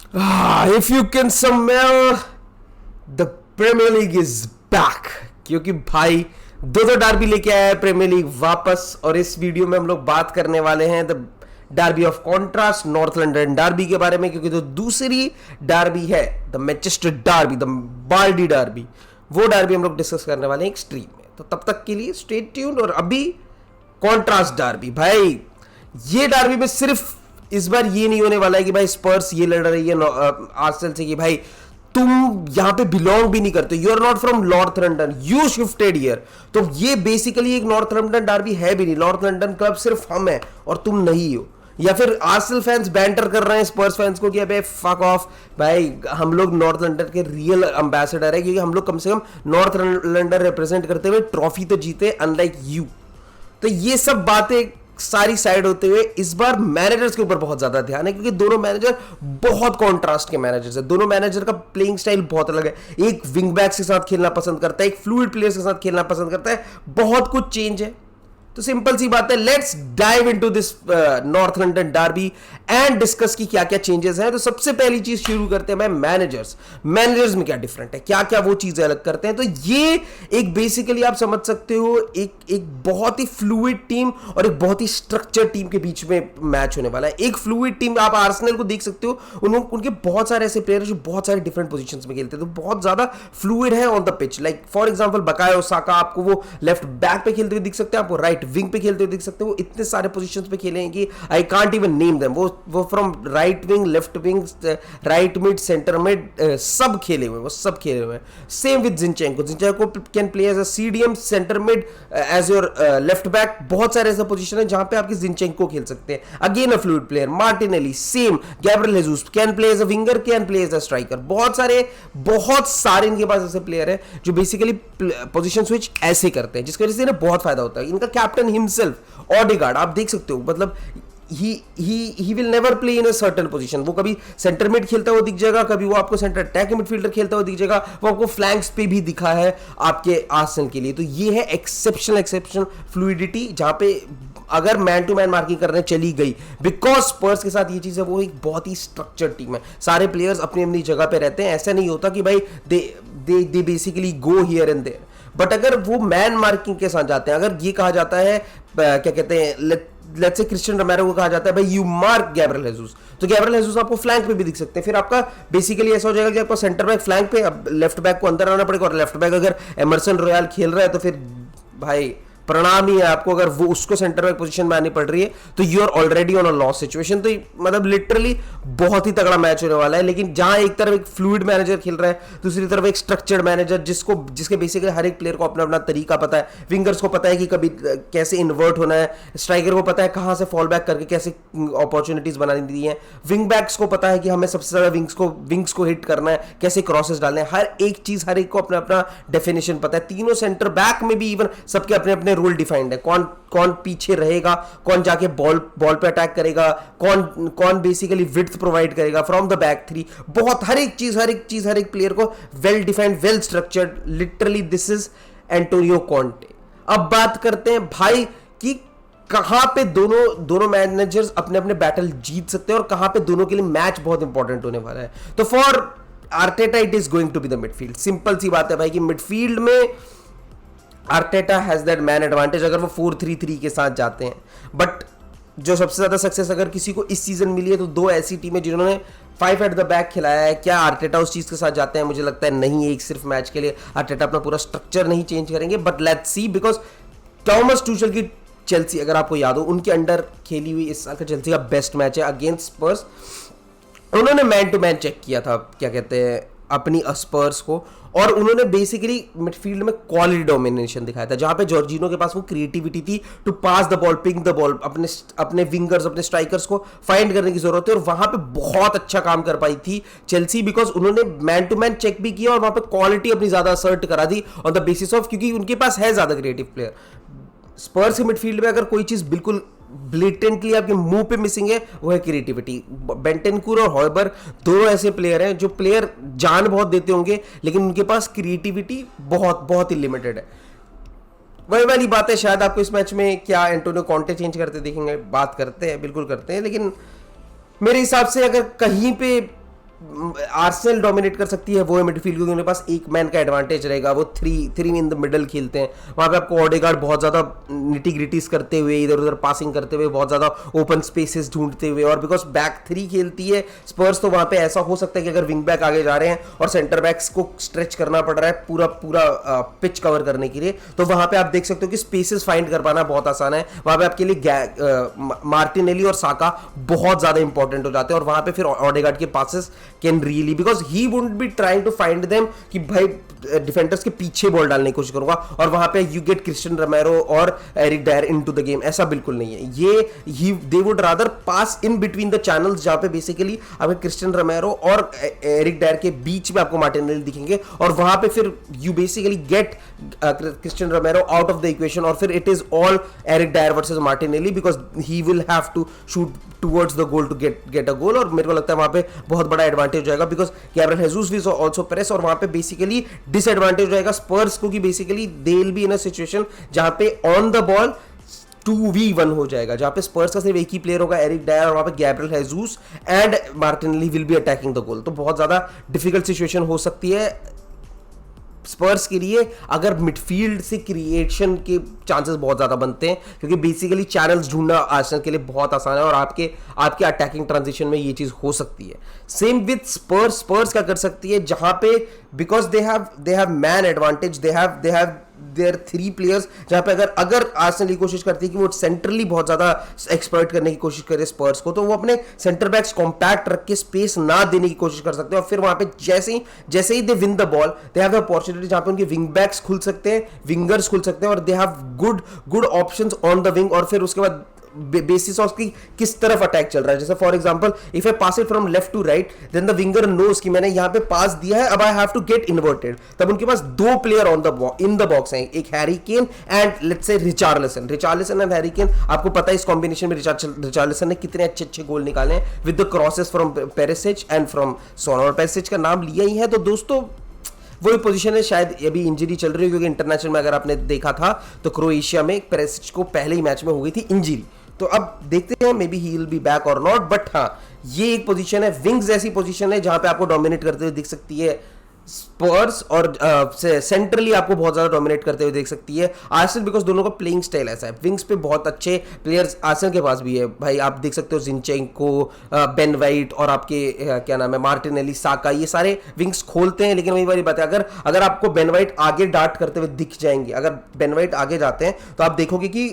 If you can smell the Premier League is back, क्योंकि भाई दो डार्बी लेके आया है प्रीमियर लीग वापस। और इस वीडियो में हम लोग बात करने वाले हैं the derby of contrast, north London derby के बारे में, क्योंकि जो दूसरी डार्बी है the Manchester derby, the baldy derby, वो डार्बी हम लोग डिस्कस करने वाले हैं एक स्ट्रीम में। तो तब तक के लिए स्टे ट्यून्ड। और अभी कॉन्ट्रास्ट डार्बी, भाई ये डार्बी में सिर्फ इस बार ये नहीं होने वाला है कि भाई स्पर्स ये लड़ रही है आर्सेनल से कि भाई तुम यहां पे बिलोंग भी नहीं करते, you are not from north London, you shifted here. तो ये बेसिकली एक नॉर्थ लंदन डार्बी है भी नहीं। नॉर्थ लंदन क्लब सिर्फ हम है और तुम नहीं हो। या फिर आर्सेनल फैंस बैंटर कर रहे हैं स्पर्स फैंस को कि अबे फक ऑफ भाई, हम लोग नॉर्थ लंदन के रियल एम्बेसडर है, क्योंकि हम लोग कम से कम नॉर्थ लंदन रिप्रेजेंट करते हुए ट्रॉफी तो जीते, अनलाइक यू। तो ये सब बातें सारी साइड होते हुए इस बार मैनेजर्स के ऊपर बहुत ज्यादा ध्यान है, क्योंकि दोनों मैनेजर बहुत कॉन्ट्रास्ट के मैनेजर्स हैं। दोनों मैनेजर का प्लेइंग स्टाइल बहुत अलग है। एक विंग बैक्स के साथ खेलना पसंद करता है, एक फ्लूइड प्लेयर्स के साथ खेलना पसंद करता है। बहुत कुछ चेंज है। तो सिंपल सी बात है, let's dive into this north London Derby and discuss की क्या क्या चेंजेस हैं। तो सबसे पहली चीज शुरू करते हैं मैनेजर्स में क्या डिफरेंट है, क्या क्या वो चीजें अलग करते हैं। तो ये एक बेसिकली आप समझ सकते हो एक बहुत ही फ्लूइड टीम और एक बहुत ही स्ट्रक्चर्ड टीम के बीच में मैच होने वाला है। एक फ्लूइड टीम, आप आर्सेनल को देख सकते हो, उनके बहुत सारे ऐसे प्लेयर जो बहुत सारे डिफरेंट पोजीशंस में खेलते हैं, तो बहुत ज्यादा फ्लूइड है on the pitch. Like for example Bukayo Saka, आपको वो लेफ्ट बैक पे खेलते हुए दिख सकते हैं, आपको राइट विंग पे खेलते हुए दिख सकते हैं। वो इतने सारे पोजीशंस पे खेले हैं कि I can't even name them. वो from right wing, left wing, right mid, centre mid, सब खेले हुए, वो सब खेले हुए हैं। Same with Zinchenko can play as a CDM, centre mid, as your left back. बहुत सारे ऐसे पोजीशन है जहां पे आपके जिंचेंको खेल सकते हैं। Again a fluid player. Martinelli same. Gabriel Jesus can play as a winger, can play as a striker. बहुत सारे इनके पास ऐसे प्लेयर है जो बेसिकली पोजीशन स्विच ऐसे करते हैं, जिसकी वजह से इन्हें बहुत फायदा होता है। इनका कैप्टन हिमसेल्फ ऑडेगार्ड, आप देख सकते हो, मतलब he will never play in a certain position। वो कभी सेंटर मिड खेलता हुआ दिख जाएगा, कभी वो आपको सेंटर अटैक मिडफील्डर खेलता हुआ दिख जाएगा, वो आपको फ्लैंक्स पे भी दिखा है आपके आर्सेनल के लिए। तो ये है एक्सेप्शनल फ्लूइडिटी, जहां पे अगर मैन टू मैन मार्किंग करने चली गई, बिकॉज स्पर्स के साथ ये चीज है, वो एक बहुत ही स्ट्रक्चर्ड टीम है। सारे प्लेयर्स अपनी अपनी जगह पे रहते हैं। ऐसा नहीं होता कि भाई they basically go here and there. But अगर वो मैन मार्किंग के साथ जाते हैं, अगर ये कहा जाता है, क्या कहते हैं, लेट्स से क्रिस्टियन रोमेरो को कहा जाता है भाई यू मार्क गैब्रियल जेसूस, तो गैब्रियल जेसूस आपको फ्लैंक पे भी दिख सकते हैं। फिर आपका बेसिकली ऐसा हो जाएगा कि आपका सेंटर बैक फ्लैंक पे, अब लेफ्ट बैक को अंदर आना पड़ेगा। और लेफ्ट बैक अगर एमरसन रॉयल खेल रहा है तो फिर भाई प्रणाम ही है आपको, अगर वो उसको सेंटर बैक पोजीशन में आनी पड़ रही है तो you are already on a loss situation. तो मतलब लिटरली बहुत ही तगड़ा मैच होने वाला है। लेकिन जहां एक तरफ एक फ्लूइड मैनेजर खेल रहा है, दूसरी तरफ एक स्ट्रक्चर्ड मैनेजर जिसके बेसिकली हर एक प्लेयर को अपना अपना तरीका पता है। विंगर्स को पता है कि कभी कैसे इन्वर्ट होना है, स्ट्राइकर को पता है कहां से फॉल बैक करके कैसे अपॉर्चुनिटीज बनानी दी है, विंग बैक्स को पता है कि हमें सबसे ज्यादा विंग्स को हिट करना है, कैसे क्रॉसेस डालने हैं। हर एक चीज, हर एक को अपना अपना डेफिनेशन पता है। तीनों सेंटर बैक में भी इवन सबके अपने अपने रूल डिफाइंड है। कौन पीछे रहेगा, कौन जाके बॉल पे अटैक करेगा, कौन बेसिकली विड्थ प्रोवाइड करेगा फ्रॉम द बैक थ्री। बहुत हर एक चीज, प्लेयर को well defined, well structured. Literally this is Antonio Conte. अब बात करते हैं भाई कि कहां पे दोनों मैनेजर्स अपने अपने बैटल जीत सकते हैं और कहां पे दोनों के लिए मैच बहुत इंपॉर्टेंट होने वाला है। तो for Arteta it is going to be the midfield. Simple सी बात है भाई कि मिडफील्ड में Arteta has that man advantage अगर वो 4-3-3 के साथ जाते हैं। बट जो सबसे ज्यादा सक्सेस अगर किसी को इस सीजन मिली है तो दो ऐसी टीमें जिन्होंने 5 एट द बैक खिलाया है। क्या आर्टेटा उस चीज के साथ जाते हैं? मुझे लगता है नहीं। एक सिर्फ मैच के लिए आर्टेटा अपना पूरा स्ट्रक्चर नहीं चेंज करेंगे। But let's see, because Thomas Tuchel की चेल्सी, अगर आपको याद हो, उनके अंडर खेली हुई इस साल का चेल्सी का बेस्ट मैच है अगेंस्ट स्पर्स। उन्होंने मैन टू मैन चेक किया था, क्या कहते हैं, अपनी स्पर्स को, और उन्होंने बेसिकली मिडफील्ड में क्वालिटी डोमिनेशन दिखाया था, जहां पे जॉर्जिनो के पास वो क्रिएटिविटी थी to pass the ball, pick the ball, अपने विंगर्स, अपने स्ट्राइकर्स को फाइंड करने की जरूरत है। और वहां पे बहुत अच्छा काम कर पाई थी चेल्सी, बिकॉज उन्होंने मैन टू मैन चेक भी किया और वहां पे क्वालिटी अपनी ज्यादा असर्ट करा दी ऑन द बेसिस ऑफ, क्योंकि उनके पास है ज्यादा क्रिएटिव प्लेयर। स्पर्स के मिडफील्ड में अगर कोई चीज बिल्कुल ब्लेटेंटली आपके मुंह पे मिसिंग है, वो है क्रिएटिविटी। बेंटेनकूर और हॉयबर दोनों ऐसे प्लेयर हैं जो प्लेयर जान बहुत देते होंगे, लेकिन उनके पास क्रिएटिविटी बहुत ही लिमिटेड है। वही वाली बात है, शायद आपको इस मैच में क्या एंटोनियो कॉन्टे चेंज करते देखेंगे, बात करते हैं, बिल्कुल करते हैं। लेकिन मेरे हिसाब से अगर कहीं पे आर्सेनल डोमिनेट कर सकती है वो है मिडफील्ड, क्योंकि उनके पास एक मैन का एडवांटेज रहेगा, वो थ्री इन द मिडल खेलते हैं। वहां पे आपको ओडेगार्ड बहुत ज्यादा निटी ग्रिटीज करते हुए, इधर उधर पासिंग करते हुए, बहुत ज्यादा ओपन स्पेसेस ढूंढते हुए, और बिकॉज बैक थ्री खेलती है स्पर्स, तो वहां पे ऐसा हो सकता है कि अगर विंग बैक आगे जा रहे हैं और सेंटर बैक्स को स्ट्रेच करना पड़ रहा है पूरा पूरा पिच कवर करने के लिए, तो वहां पे आप देख सकते हो कि स्पेसेस फाइंड कर पाना बहुत आसान है। वहां पे आपके लिए मार्टिनेली और साका बहुत ज्यादा इंपॉर्टेंट हो जाते हैं, और वहां पे फिर ओडेगार्ड के passes can really, because he wouldn't be trying to find them कि भाई डिफेंडर्स के पीछे बॉल डालने की कोशिश करूंगा, और वहां पे यू गेट क्रिस्टियन रोमेरो और Eric Dier into the game, ऐसा बिल्कुल नहीं है। ये they would rather pass in between the channels, जहां पे बेसिकली आपके क्रिस्टियन रोमेरो और एरिक डायर के बीच में आपको मार्टिनेली दिखेंगे, और वहां पे फिर you basically get Cristian Romero out of the equation, और फिर it is all Eric Dier versus Martinelli, because he will have to shoot towards the goal to get a goal, और मेरे को लगता है वहां पे बहुत बड़ा एडवांटेज हो जाएगा, because Gabriel हेसूस will also press, और वहां पे बेसिकली डिसएडवांटेज हो जाएगा स्पर्स को, कि basically they will be in a situation जहां पे ऑन द बॉल 2v1 हो जाएगा, जहां पे स्पर्स का सिर्फ एक ही प्लेयर होगा एरिक डायर, और वहां पे Gabriel हेसूस and Martinelli will be attacking the goal, तो बहुत ज्यादा डिफिकल्ट सिचुएशन हो सकती है स्पर्स के लिए अगर मिडफील्ड से क्रिएशन के चांसेस बहुत ज्यादा बनते हैं, क्योंकि बेसिकली चैनल्स ढूंढना आर्सेनल के लिए बहुत आसान है, और आपके अटैकिंग ट्रांजिशन में ये चीज हो सकती है। सेम विद स्पर्स क्या कर सकती है, जहां पे because they have man advantage, they have their three players, जहां पे अगर आर्सेनल की कोशिश करती है कि वो सेंट्रली बहुत ज्यादा एक्सप्लॉइट करने की कोशिश करे स्पर्स को, तो वो अपने सेंटर बैक्स कॉम्पैक्ट रख के स्पेस ना देने की कोशिश कर सकते हैं, और फिर वहां पे जैसे ही they win the ball, they have the opportunity जहां पे उनके विंग बैक्स खुल सकते हैं, विंगर्स खुल सकते हैं, और they have good options on the wing, और फिर उसके बाद बेसिस ऑफ की किस तरफ अटैक चल रहा है। जैसे for example if I pass it from left to right, then the winger knows कि मैंने यहां पे पास दिया है, अब I have to get inverted, तब उनके पास दो प्लेयर इन द बॉक्स हैं, एक Harry cane and let's say Richarlison and Harry केन। आपको पता है इस कॉम्बिनेशन में रिचार्लिसन ने कितने अच्छे गोल निकाले हैं with the crosses from Perisic and from Son, और पेरिसिच का नाम लिया ही है, तो दोस्तों वही पोजीशन है। शायद अभी इंजरी चल रही है, क्योंकि इंटरनेशनल में अगर आपने देखा था तो क्रोएशिया में पेरिसिच को पहले ही मैच में हो गई थी इंजरी, तो अब देखते हैं may be he will be back और नॉट, बट हाँ ये एक पोजीशन है, विंग्स ऐसी पोजीशन है जहां पे आपको डोमिनेट करते हुए दिख सकती है स्पर्स, और सेंट्रली आपको बहुत ज्यादा डोमिनेट करते हुए देख सकती है आर्सेनल, बिकॉज दोनों का प्लेइंग स्टाइल ऐसा है। विंग्स पे बहुत अच्छे प्लेयर्स आर्सेनल के पास भी है भाई, आप देख सकते हो जिनचेंको, बेन वाइट, और आपके क्या नाम है मार्टिनेली, साका, ये सारे विंग्स खोलते हैं, लेकिन वही वाली बात है, अगर आपको बेन वाइट आगे डार्ट करते हुए दिख जाएंगे, अगर बेन वाइट आगे जाते हैं तो आप देखोगे कि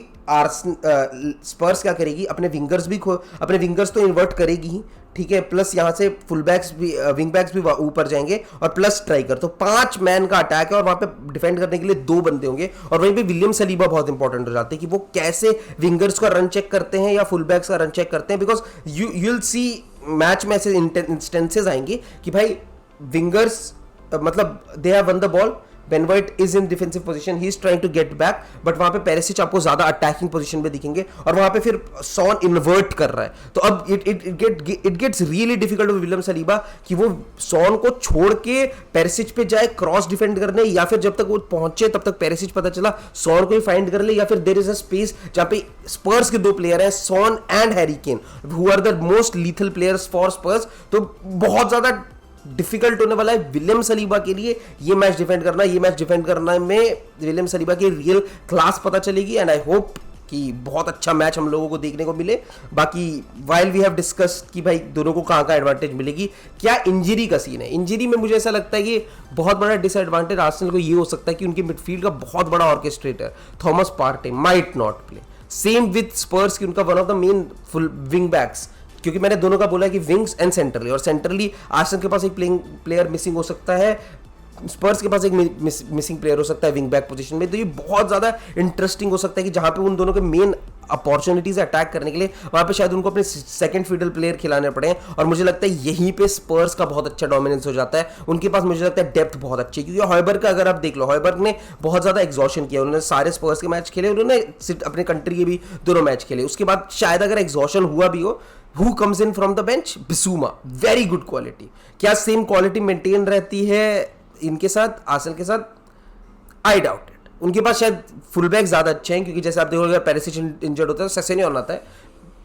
स्पर्स क्या करेगी, अपने विंगर्स तो इन्वर्ट करेगी ही, ठीक है, प्लस यहां से फुल बैक्स भी विंग बैक्स भी ऊपर जाएंगे, और प्लस स्ट्राइकर, तो 5 मैन का अटैक है, और वहां पे डिफेंड करने के लिए 2 बंदे होंगे, और वहीं पे विलियम सलीबा बहुत इंपॉर्टेंट हो जाते हैं कि वो कैसे विंगर्स का रन चेक करते हैं या फुल बैक्स का रन चेक करते हैं, because you will see match में ऐसे इंस्टेंसेस आएंगे कि भाई विंगर्स मतलब they have won the ball, Ben White is in defensive position, he is trying to get back, but वहां पे पेरिसिच आपको ज्यादा अटैकिंग पोजीशन पे दिखेंगे, और वहां पे फिर सॉन इन्वर्ट कर रहा है, तो अब it gets really difficult for William Saliba कि वो सॉन को छोड़ के पेरिसिच पे जाए क्रॉस डिफेंड करने, या फिर जब तक वो पहुंचे तब तक पेरिसिच पता चला सॉन को ही फाइंड कर ले, या फिर देयर इज अ स्पेस जहां पे स्पर्स के 2 प्लेयर हैं, Son and Harry Kane, who are the most lethal players for Spurs, तो बहुत ज्यादा डिफिकल्ट होने वाला है विलियम सलीबा के लिए ये मैच डिफेंड करना में विलियम सलीबा की रियल क्लास पता चलेगी, एंड आई होप कि बहुत अच्छा मैच हम लोगों को देखने को मिले। बाकी वाइल वी हैव डिस्कस कि भाई दोनों को कहाँ का एडवांटेज मिलेगी, क्या इंजरी का सीन है, इंजरी में मुझे ऐसा लगता है कि बहुत बड़ा डिसएडवांटेज आर्सेनल को ये हो सकता है कि उनकी मिडफील्ड का बहुत बड़ा orchestrator Thomas Partey might not play, same with Spurs की उनका one of the main full wing backs, क्योंकि मैंने दोनों का बोला कि विंग्स एंड सेंट्रली, और सेंट्रली आर्सेनल के पास एक प्लेयर मिसिंग हो सकता है, स्पर्स के पास एक मिसिंग प्लेयर हो सकता है विंग बैक पोजीशन में, तो ये बहुत ज्यादा इंटरेस्टिंग हो सकता है कि जहां पे उन दोनों के मेन अपॉर्चुनिटीज अटैक करने के लिए वहां पे शायद उनको अपने सेकंड फीडल प्लेयर खिलाने पड़े, और मुझे लगता है यहीं पे स्पर्स का बहुत अच्छा डोमिनेंस हो जाता है, उनके पास मुझे लगता है डेप्थ बहुत अच्छी है, क्योंकि हॉयबर्ग का अगर आप देख लो, हॉयबर्ग ने बहुत ज्यादा एग्जॉशन किया, उन्होंने सारे स्पर्स के मैच खेले, उन्होंने अपने कंट्री के भी दोनों मैच खेले, उसके बाद शायद अगर एग्जॉशन हुआ भी हो, Who comes in from the bench? Bissouma, very good quality. क्या सेम क्वालिटी मेंटेन रहती है इनके साथ, आर्सेनल के साथ? I doubt it. उनके पास शायद फुल बैक ज्यादा अच्छे हैं, क्योंकि जैसे आप देखोगे पेरिसिच इंजर्ड होता है, सेसेनियन आता है,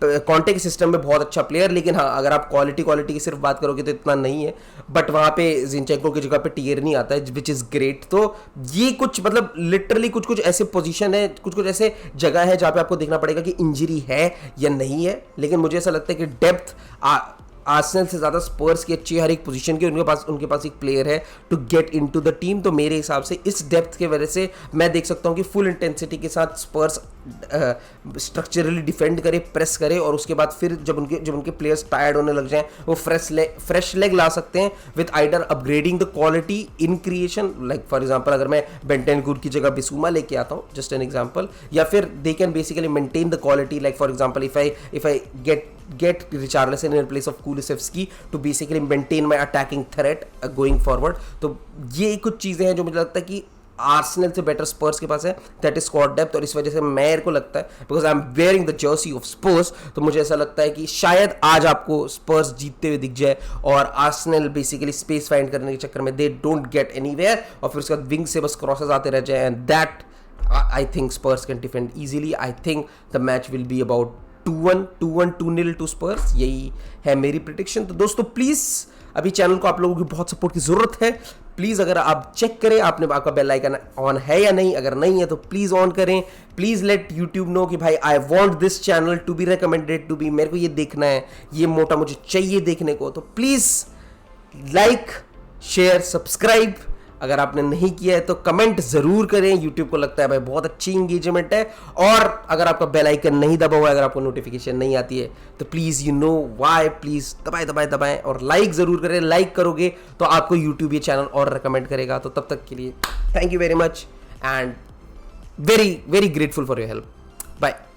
कॉन्टे के सिस्टम में बहुत अच्छा प्लेयर, लेकिन हाँ अगर आप क्वालिटी की सिर्फ बात करोगे तो इतना नहीं है, बट वहाँ पे जिंचेंको की जगह पे टियरनी आता है विच इज़ ग्रेट। तो ये कुछ मतलब लिटरली कुछ कुछ ऐसे पोजीशन है, कुछ कुछ ऐसे जगह है जहाँ पे आपको देखना पड़ेगा कि इंजरी है या नहीं है, लेकिन मुझे ऐसा लगता है कि डेप्थ आर्सेनल से ज़्यादा स्पर्स की अच्छी है हर एक पोजीशन की, उनके पास एक प्लेयर है to get into the team. तो मेरे हिसाब से इस डेप्थ के वजह से मैं देख सकता हूँ कि फुल इंटेंसिटी के साथ स्पर्स स्ट्रक्चरली डिफेंड करे, प्रेस करे, और उसके बाद फिर जब उनके प्लेयर्स टायर्ड होने लग जाएं वो फ्रेश लेग ला सकते हैं with आइडर upgrading the quality in creation. Like for example अगर मैं बेंटेनकूर की जगह बिसूमा लेके आता हूँ, जस्ट एन एग्जांपल, या फिर they can basically maintain the quality. Like for example if I get Richarlison in place of Kulusevski to basically maintain my attacking threat going forward। तो ये कुछ चीज़ें हैं जो मुझे लगता है कि आर्सेनल से बेटर स्पर्स के पास है, दैट इज स्क्वाड डेप्थ। और इस वजह से मेरे को लगता है, because I am wearing the jersey of Spurs, तो मुझे ऐसा लगता है कि शायद आज आपको स्पर्स जीतते हुए दिख जाए और आर्सेनल बेसिकली स्पेस फाइंड करने के चक्कर में दे डोंट गेट एनीवेयर, और फिर उसके बाद विंग से बस क्रॉसेस आते रह जाए, and that I think Spurs can defend easily. I think the match will be about 2-0 to Spurs, यही है मेरी प्रेडिक्शन। तो दोस्तों प्लीज अभी चैनल को आप लोगों की बहुत सपोर्ट की जरूरत है, प्लीज अगर आप चेक करें आपका बेल आइकन ऑन है या नहीं, अगर नहीं है तो प्लीज ऑन करें। प्लीज लेट यूट्यूब नो कि भाई I want this channel to be recommended to be, मेरे को ये देखना है, ये मोटा मुझे चाहिए देखने को। तो प्लीज लाइक शेयर सब्सक्राइब, अगर आपने नहीं किया है तो कमेंट जरूर करें, YouTube को लगता है भाई बहुत अच्छी इंगेजमेंट है। और अगर आपका बेल आइकन नहीं दबा हुआ है, अगर आपको नोटिफिकेशन नहीं आती है तो please you know why, please दबाएं और लाइक ज़रूर करें। लाइक करोगे तो आपको YouTube ये चैनल और रिकमेंड करेगा। तो तब तक के लिए thank you very much and very very grateful for your help. Bye.